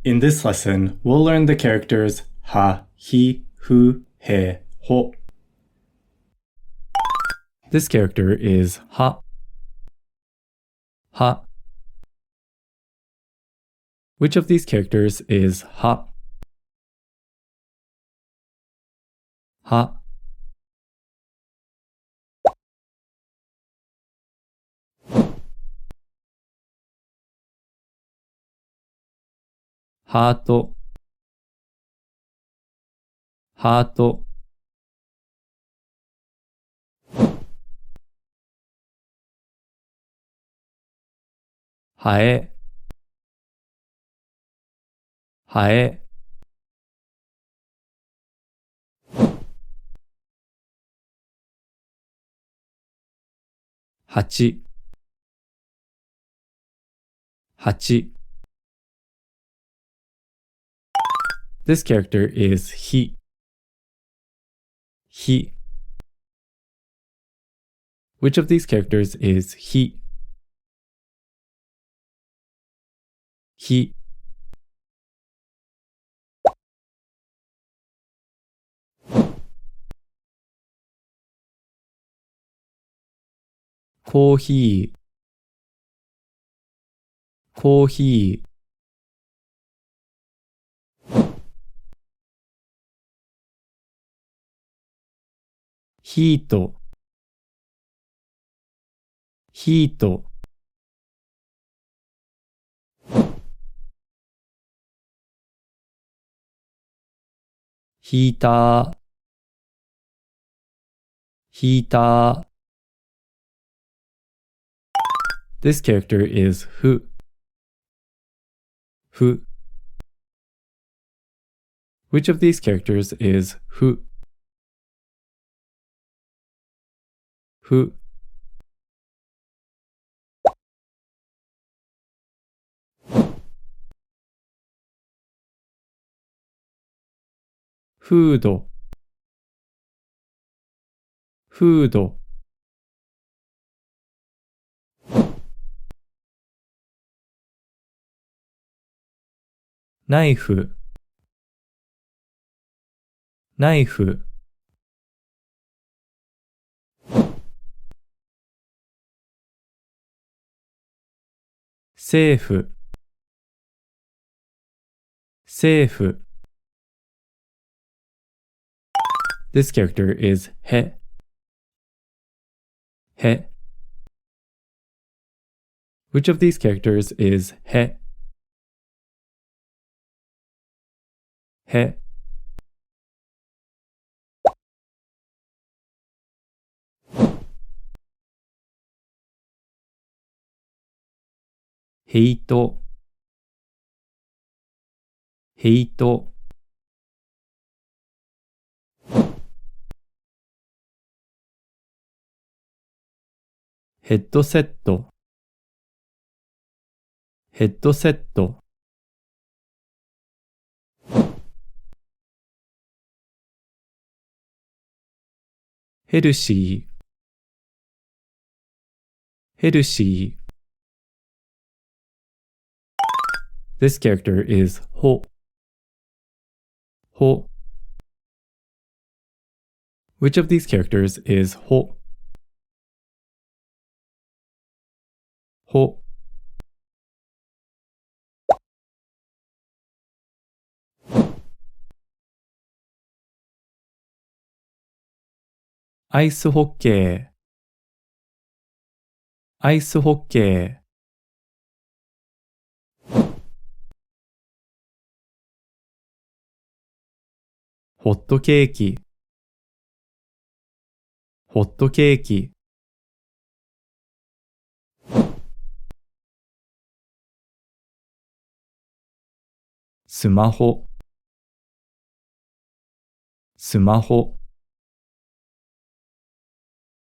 In this lesson, we'll learn the characters ha, hi, hu, he, ho. This character is ha. Ha. Which of these characters is ha? Ha.ハート、ハート。ハエ、ハエ。ハチ、ハチ。This character is he. He. Which of these characters is he? He. コーヒー、コーヒー。ヒート、ヒート。ヒーター、ヒーター。This character is who. Who. Which of these characters is who? Who. フード、フード。ナイフ、ナイフ。セーフ、セーフ。This character is he. He. Which of these characters is he? He. ヘイト、ヘイト。ヘッドセット、ヘッドセット。ヘルシー、ヘルシー。This character is ho. Ho. Which of these characters is ho? Ho. アイスホッケー、アイスホッケー。ホットケーキ、ホットケーキ。スマホ、スマホ。